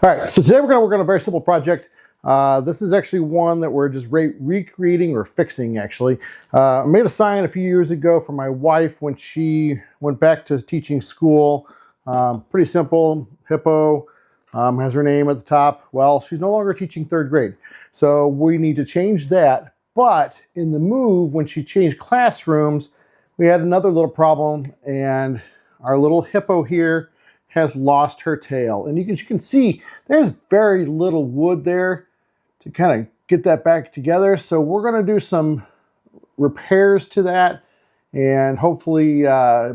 All right, so today we're going to work on a very simple project. This is actually one that we're just recreating or fixing, actually. I made a sign a few years ago for my wife when she went back to teaching school. Pretty simple. Hippo has her name at the top. Well, she's no longer teaching third grade, so we need to change that. But in the move, when she changed classrooms, we had another little problem, and our little hippo here has lost her tail. And you can see there's very little wood there to kind of get that back together. So we're going to do some repairs to that and hopefully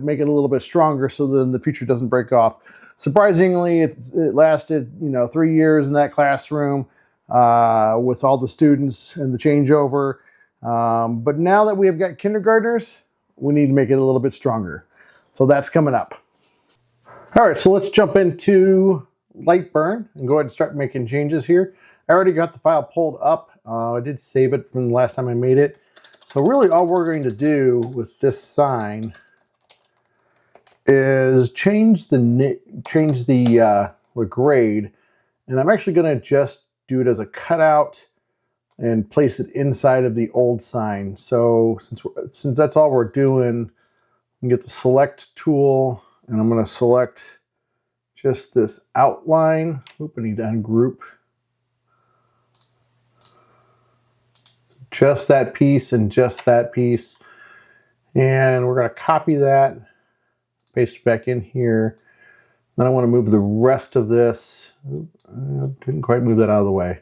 make it a little bit stronger so that in the future it doesn't break off. Surprisingly, it lasted 3 years in that classroom with all the students and the changeover. But now that we have got kindergartners, we need to make it a little bit stronger. So that's coming up. All right, so let's jump into Lightburn and go ahead and start making changes here. I already got the file pulled up. I did save it from the last time I made it. So really all we're going to do with this sign is change the grade. And I'm actually going to just do it as a cutout and place it inside of the old sign. So since that's all we're doing, we can get the select tool. And I'm going to select just this outline. Oop, I need to ungroup. Just that piece and just that piece. And we're going to copy that, paste it back in here. Then I want to move the rest of this. Couldn't quite move that out of the way.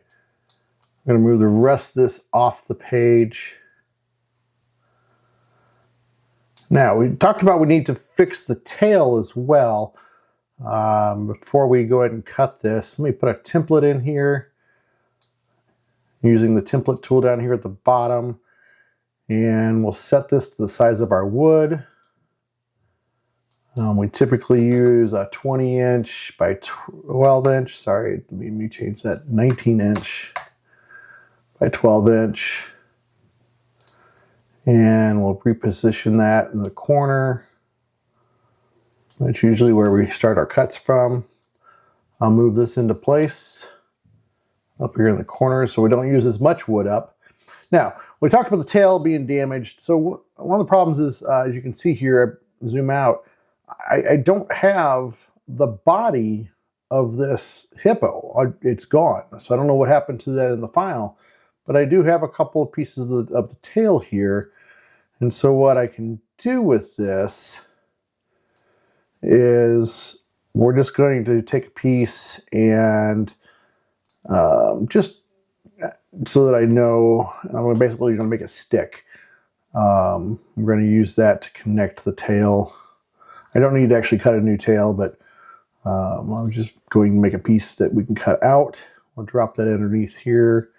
I'm going to move the rest of this off the page. Now, we talked about we need to fix the tail as well. Before we go ahead and cut this, let me put a template in here using the template tool down here at the bottom. And we'll set this to the size of our wood. We typically use a 20-inch by 12-inch. Sorry, let me change that. 19-inch by 12-inch. And we'll reposition that in the corner. That's usually where we start our cuts from. I'll move this into place up here in the corner so we don't use as much wood up. Now, we talked about the tail being damaged. So one of the problems is, as you can see here, I zoom out, I don't have the body of this hippo. It's gone. So I don't know what happened to that in the file. But I do have a couple of pieces of the tail here. And so what I can do with this is we're just going to take a piece and just so that I know, I'm basically going to make a stick. I'm going to use that to connect the tail. I don't need to actually cut a new tail, but I'm just going to make a piece that we can cut out. We'll drop that underneath here.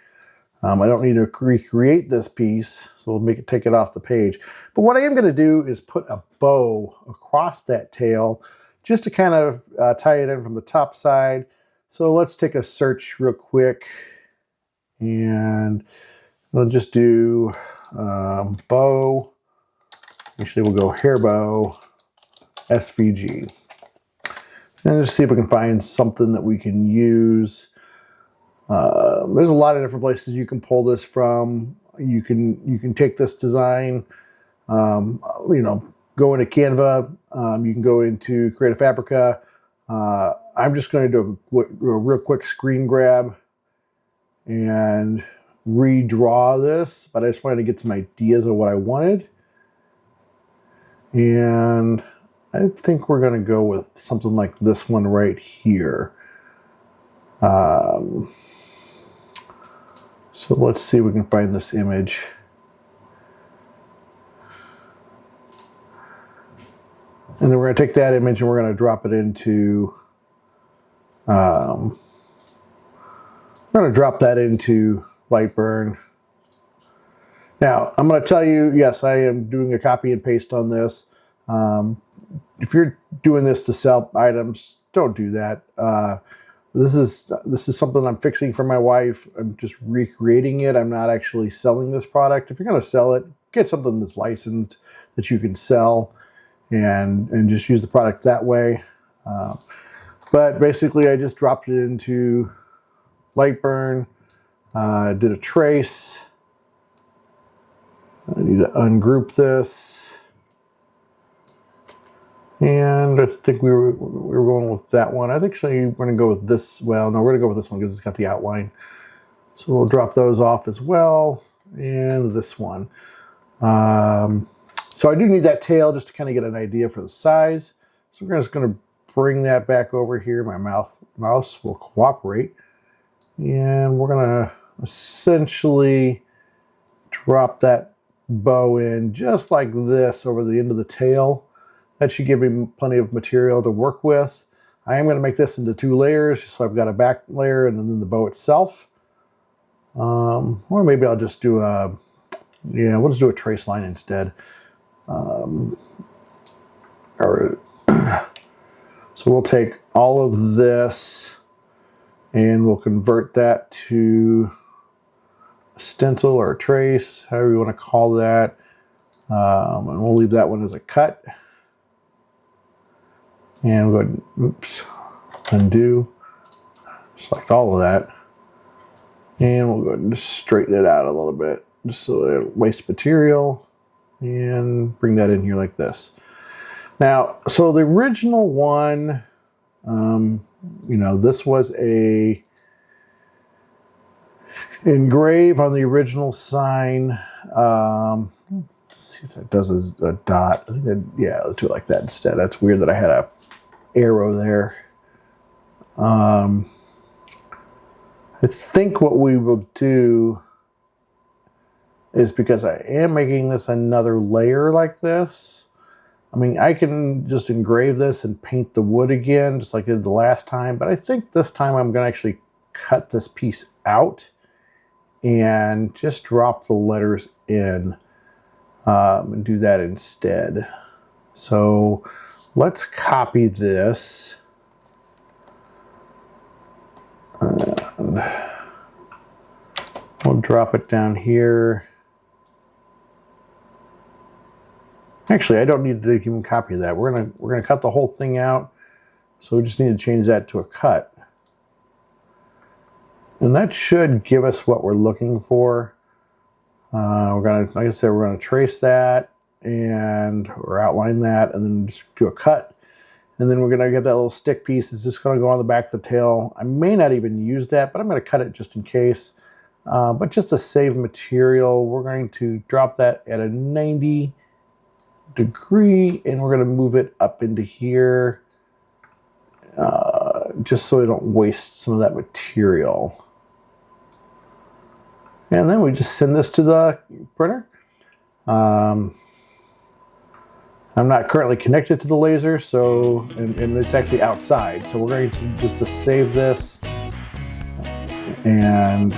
I don't need to recreate this piece, so we'll take it off the page. But what I am going to do is put a bow across that tail just to kind of tie it in from the top side. So let's take a search real quick, and we'll just do bow. Actually, we'll go hair bow, SVG. And just see if we can find something that we can use. There's a lot of different places you can pull this from. You can take this design, go into Canva. You can go into Creative Fabrica. I'm just going to do a real quick screen grab and redraw this, but I just wanted to get some ideas of what I wanted. And I think we're going to go with something like this one right here. So let's see if we can find this image. And then we're going to take that image and we're going to drop it into, Lightburn. Now, I'm going to tell you, yes, I am doing a copy and paste on this. If you're doing this to sell items, don't do that. This is something I'm fixing for my wife. I'm just recreating it. I'm not actually selling this product. If you're going to sell it, get something that's licensed that you can sell and just use the product that way. But basically I just dropped it into light burn, did a trace. I need to ungroup this. And I think we were going with that one. I think actually we're going to go with this. Well, no, we're going to go with this one because it's got the outline. So we'll drop those off as well. And this one. So I do need that tail just to kind of get an idea for the size. So we're just going to bring that back over here. My mouse will cooperate. And we're going to essentially drop that bow in just like this over the end of the tail. That should give me plenty of material to work with. I am going to make this into 2 layers, so I've got a back layer and then the bow itself. Or maybe I'll just do a, yeah, we'll just do a trace line instead. So we'll take all of this and we'll convert that to a stencil or a trace, however you want to call that. And we'll leave that one as a cut. And we'll go ahead and, oops, undo, select all of that. And we'll go ahead and just straighten it out a little bit, just so it doesn't waste material. And bring that in here like this. Now, so the original one, you know, this was a engrave on the original sign. Let's see if that does a dot. I think that, yeah, let's do it like that instead. That's weird that I had a arrow there. I think what we will do is, because I am making this another layer like this, I mean, I can just engrave this and paint the wood again, just like I did the last time, but I think this time I'm going to actually cut this piece out and just drop the letters in and do that instead. So let's copy this. And we'll drop it down here. Actually, I don't need to even copy that. We're gonna cut the whole thing out. So we just need to change that to a cut. And that should give us what we're looking for. We're gonna, like I said, we're gonna trace that or outline that, and then just do a cut. And then we're gonna get that little stick piece. It's just gonna go on the back of the tail. I may not even use that, but I'm gonna cut it just in case. But just to save material, we're going to drop that at a 90 degree, and we're going to move it up into here, just so we don't waste some of that material. And then we just send this to the printer. I'm not currently connected to the laser, so and it's actually outside. So we're going to just save this, and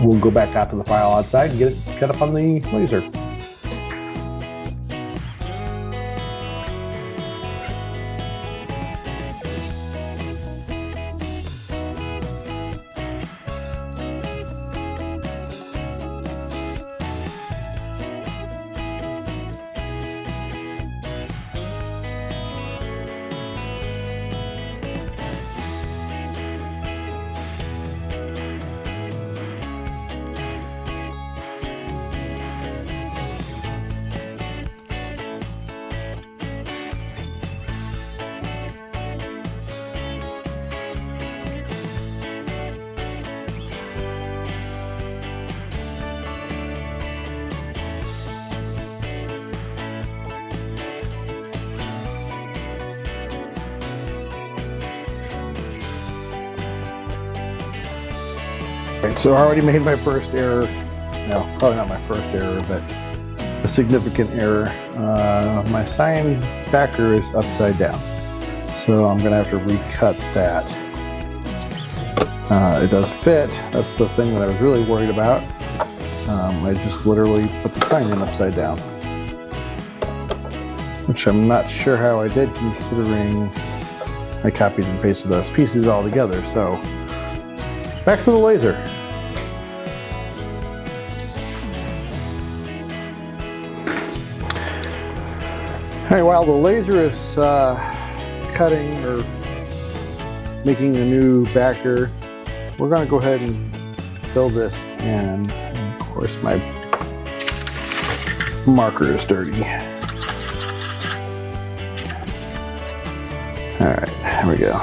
we'll go back out to the file outside and get it cut up on the laser. Right, so I already made my first error. No, probably not my first error, but a significant error. My sign backer is upside down, so I'm going to have to recut that. It does fit. That's the thing that I was really worried about. I just literally put the sign in upside down, which I'm not sure how I did, considering I copied and pasted those pieces all together. So back to the laser. All right, while the laser is cutting or making a new backer, we're going to go ahead and fill this in. And of course, my marker is dirty. All right, here we go.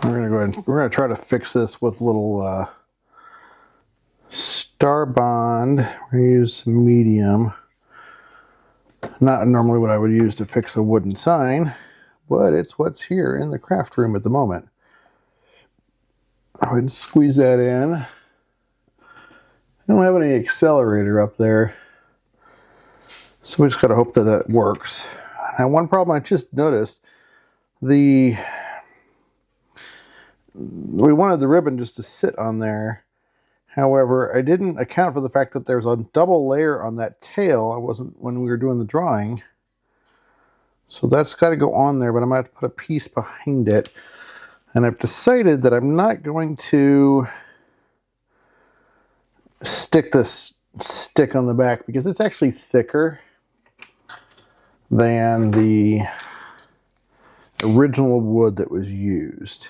We're gonna go ahead and we're gonna try to fix this with a little Star Bond. We're gonna use medium. Not normally what I would use to fix a wooden sign, but it's what's here in the craft room at the moment. I would squeeze that in. I don't have any accelerator up there, so we just gotta hope that that works. Now, one problem I just noticed, we wanted the ribbon just to sit on there. However, I didn't account for the fact that there's a double layer on that tail. I wasn't when we were doing the drawing. So that's got to go on there, but I'm going to have to put a piece behind it. And I've decided that I'm not going to stick this stick on the back because it's actually thicker than the original wood that was used.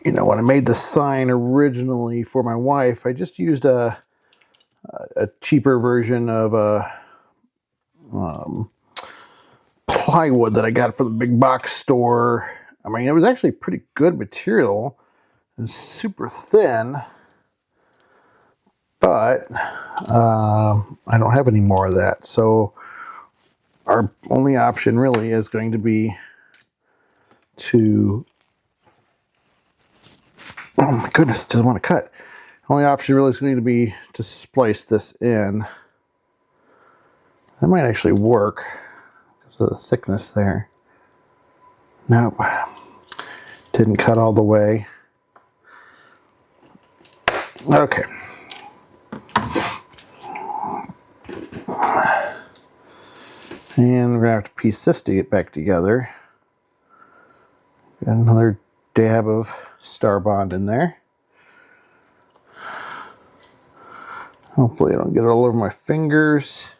You know, when I made the sign originally for my wife, I just used a cheaper version of a plywood that I got from the big box store. I mean, it was actually pretty good material. It's super thin, but I don't have any more of that. So our only option really is going to be to, oh my goodness, it doesn't want to cut. Only option really is going to be to splice this in. That might actually work because of the thickness there. Nope, didn't cut all the way. Okay. And we're gonna have to piece this to get back together. Got another dab of Star Bond in there. Hopefully I don't get it all over my fingers.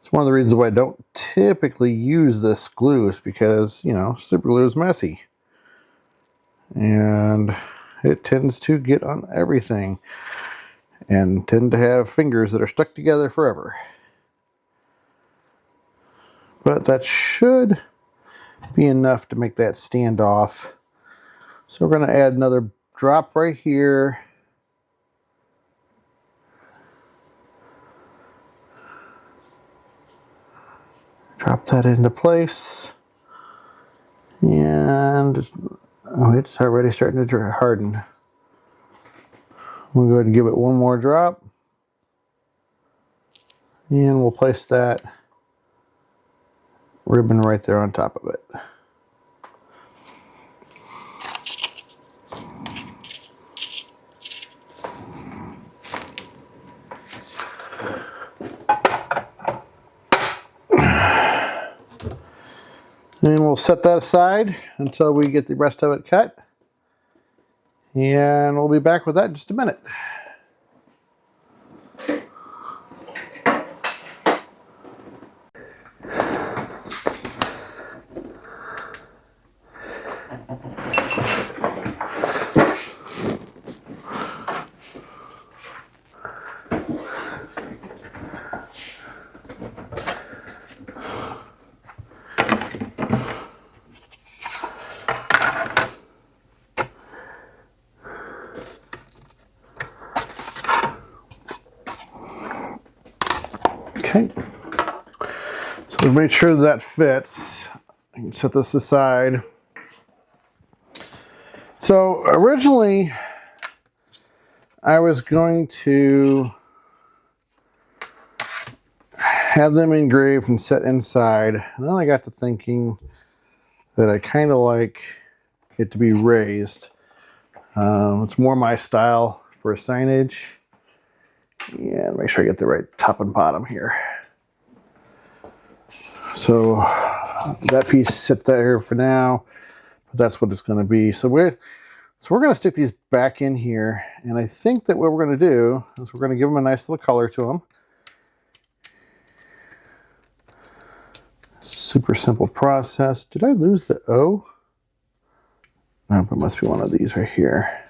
It's one of the reasons why I don't typically use this glue is because, you know, super glue is messy. And it tends to get on everything and tend to have fingers that are stuck together forever. But that should be enough to make that stand off. So we're going to add another drop right here. Drop that into place. And oh, it's already starting to harden. We'll go ahead and give it one more drop. And we'll place that ribbon right there on top of it. And we'll set that aside until we get the rest of it cut. And we'll be back with that in just a minute. to make sure that fits, I can set this aside. So originally, I was going to have them engraved and set inside. And then I got to thinking that I kind of like it to be raised. It's more my style for signage. Yeah, make sure I get the right top and bottom here. So that piece sit there for now, but that's what it's going to be. So we're going to stick these back in here, and I think that what we're going to do is we're going to give them a nice little color to them. Super simple process. Did I lose the O? No, it must be one of these right here.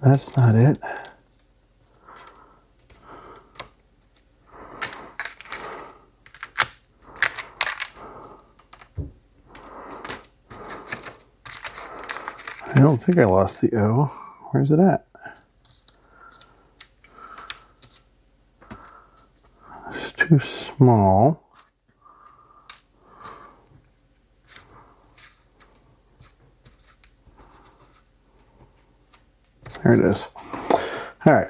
That's not it. I don't think I lost the O. Where's it at? It's too small. There it is. All right.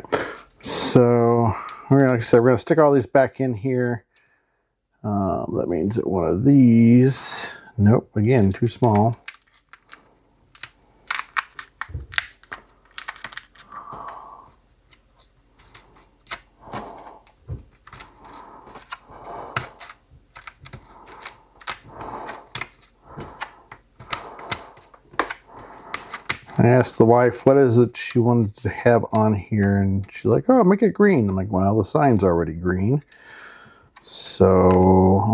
So we're gonna, like I said, we're gonna stick all these back in here. That means that one of these, nope, again, too small. I asked the wife, what is it she wanted to have on here? And she's like, oh, make it green. I'm like, well, the sign's already green. So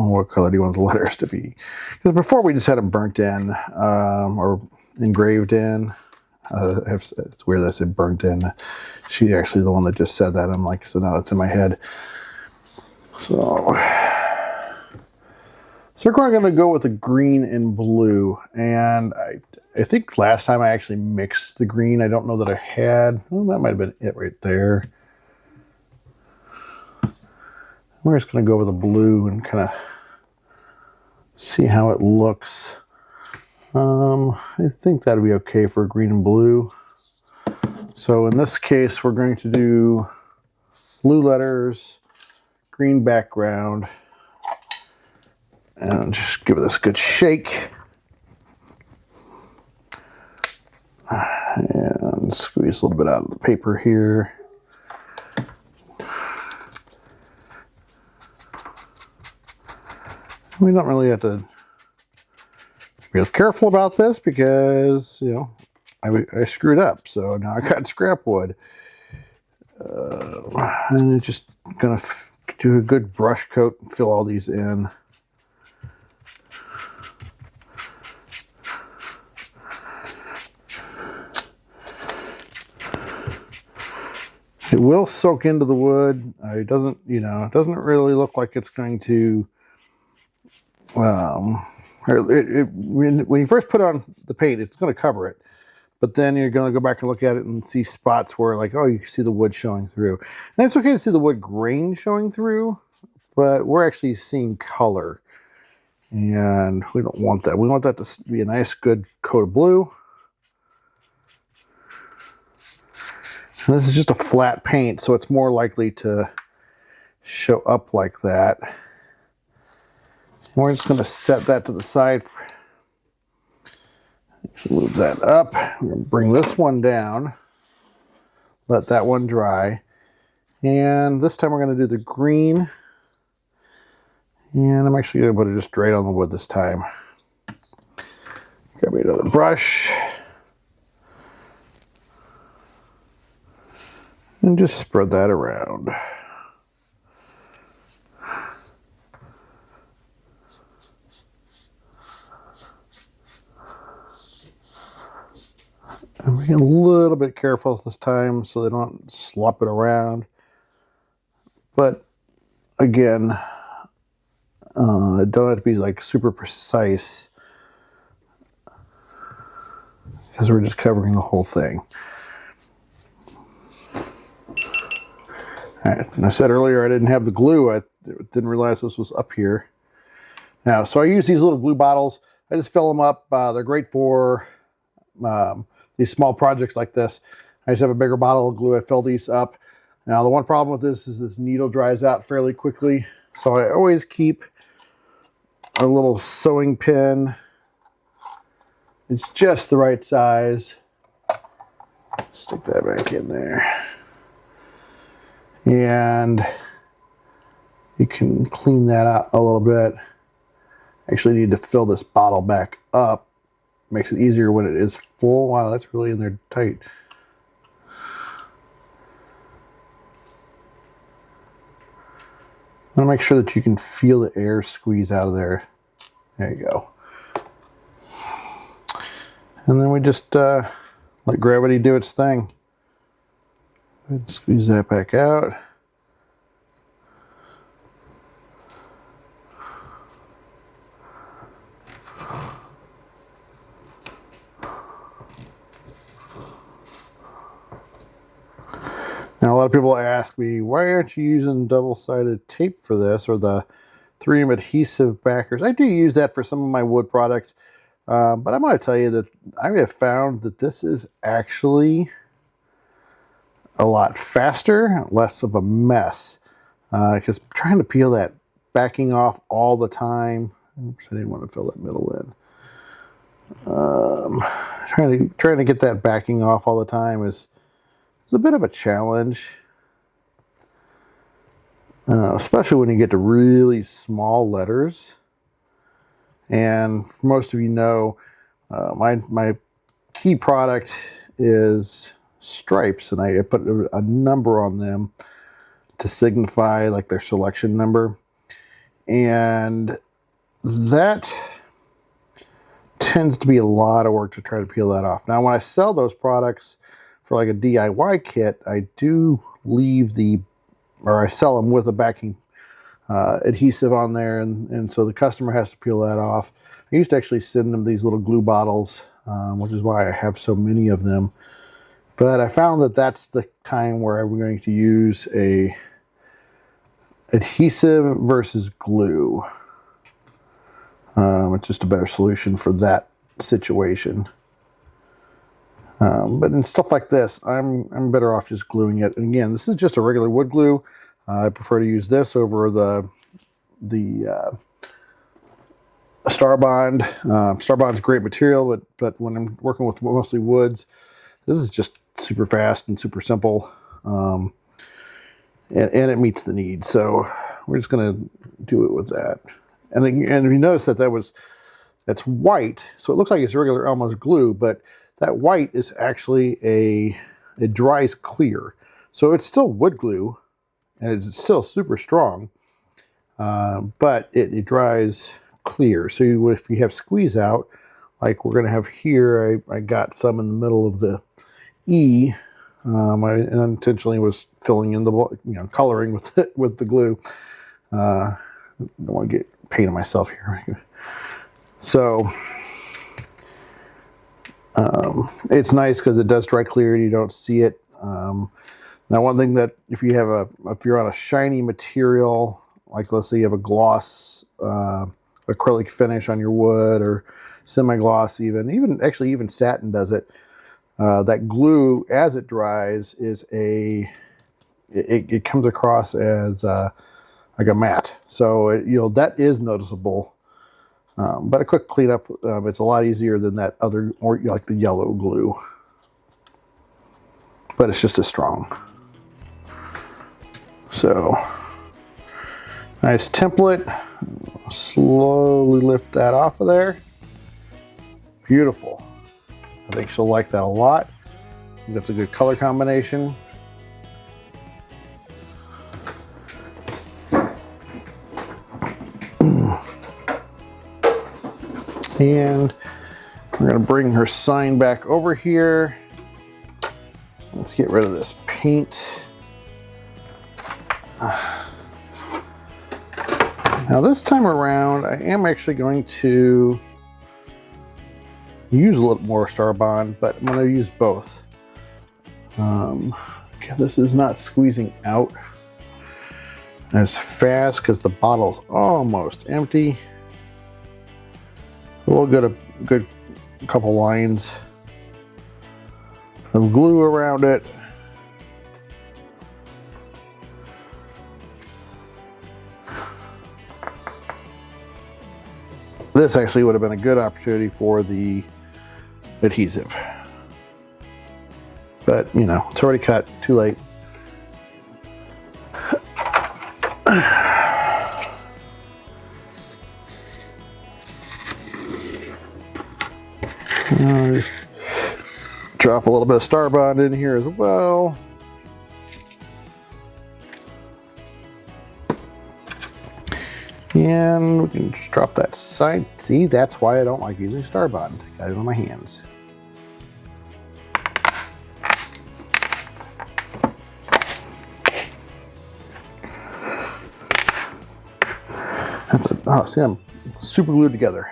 what color do you want the letters to be? Because before we just had them burnt in or engraved in. It's weird that I said burnt in. She's actually the one that just said that. I'm like, so now it's in my head. So we're going to go with the green and blue. And I think last time I actually mixed the green. I don't know that I had. Well, that might have been it right there. We're just going to go with the blue and kind of see how it looks. I think that'll be okay for green and blue. So in this case, we're going to do blue letters, green background, and just give this a good shake. And squeeze a little bit out of the paper here. We don't really have to be real careful about this because, you know, I screwed up. So now I got scrap wood. And I'm just going to do a good brush coat and fill all these in. It will soak into the wood. It doesn't, you know, it doesn't really look like it's going to, when you first put on the paint, it's going to cover it. But then you're going to go back and look at it and see spots where, like, oh, you can see the wood showing through. And it's okay to see the wood grain showing through, but we're actually seeing color. And we don't want that. We want that to be a nice, good coat of blue. And this is just a flat paint, so it's more likely to show up like that. And we're just going to set that to the side. Move that up. We're going to bring this one down. Let that one dry. And this time we're going to do the green. And I'm actually going to put it just right on the wood this time. Grab me another brush. And just spread that around. I'm being a little bit careful this time so they don't slop it around. But again, it don't have to be like super precise because we're just covering the whole thing. All right, and I said earlier I didn't have the glue. I didn't realize this was up here. Now, so I use these little glue bottles. I just fill them up. They're great for these small projects like this. I just have a bigger bottle of glue. I fill these up. Now, the one problem with this is this needle dries out fairly quickly. So I always keep a little sewing pin. It's just the right size. Stick that back in there. And you can clean that out a little bit. Actually need to fill this bottle back up. Makes it easier when it is full. Wow, that's really in there tight. I want to make sure that you can feel the air squeeze out of there. There you go. And then we just let gravity do its thing. And squeeze that back out. Now, a lot of people ask me, why aren't you using double-sided tape for this, or the 3M adhesive backers? I do use that for some of my wood products, but I'm going to tell you that I have found that this is actually a lot faster, less of a mess, because trying to peel that backing off all the time. Oops, I didn't want to fill that middle in. Trying to get that backing off all the time is a bit of a challenge, especially when you get to really small letters. And most of you know, my key product is stripes, and I put a number on them to signify like their selection number, and that tends to be a lot of work to try to peel that off. Now, when I sell those products for like a DIY kit, I do leave I sell them with a backing adhesive on there, and so the customer has to peel that off. I used to actually send them these little glue bottles, which is why I have so many of them. But I found that that's the time where I'm going to use a adhesive versus glue. It's just a better solution for that situation. But in stuff like this, I'm better off just gluing it. And again, this is just a regular wood glue. I prefer to use this over the Starbond. Starbond's a great material, but when I'm working with mostly woods, this is just super fast and super simple, and it meets the need. So we're just going to do it with that. And if you notice that's white, so it looks like it's regular Elmer's glue, but that white is actually it dries clear. So it's still wood glue, and it's still super strong, but it dries clear. So if you have squeeze out, like we're going to have here, I got some in the middle of the E. I unintentionally was filling in the, coloring with the glue. I don't want to get painting myself here. So it's nice because it does dry clear and you don't see it. Now, one thing that if you're on a shiny material, like let's say you have a gloss acrylic finish on your wood, or semi-gloss, even satin does it. That glue, as it dries, it comes across as like a matte. So that is noticeable. But a quick cleanup, it's a lot easier than that other, or like the yellow glue. But it's just as strong. So, nice template. Slowly lift that off of there. Beautiful. I think she'll like that a lot. I think that's a good color combination. And we're going to bring her sign back over here. Let's get rid of this paint. Now this time around, I am actually going to use a little more Starbond, but I'm going to use both. Okay, this is not squeezing out as fast because the bottle's almost empty. We'll get a good couple lines of glue around it. This actually would have been a good opportunity for the adhesive. But, you know, it's already cut, too late. Just drop a little bit of Star Bond in here as well. And we can just drop that side. See, that's why I don't like using Star Bond. Got it on my hands. Oh, see, I'm super glued together.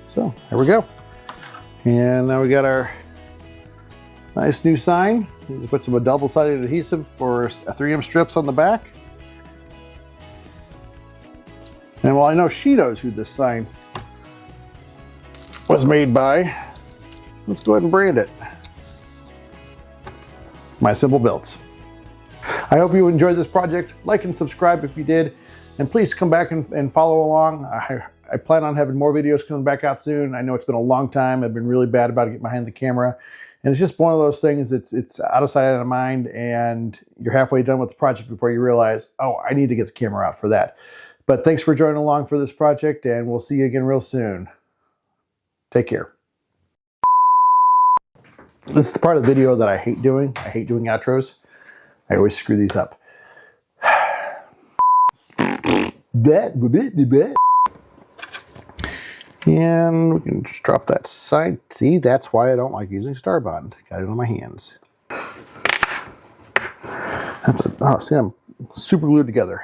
So there we go. And now we got our nice new sign. Just put some double-sided adhesive for 3M strips on the back. And while I know she knows who this sign was made by, let's go ahead and brand it. My Simple Builds. I hope you enjoyed this project. Like and subscribe if you did. And please come back and follow along. I plan on having more videos coming back out soon. I know it's been a long time. I've been really bad about getting behind the camera. And it's just one of those things, it's out of sight, out of mind, and you're halfway done with the project before you realize, oh, I need to get the camera out for that. But thanks for joining along for this project, and we'll see you again real soon. Take care. This is the part of the video that I hate doing. I hate doing outros. I always screw these up. And we can just drop that side. See, that's why I don't like using Star Bond. Got it on my hands. Oh, see, I'm super glued together.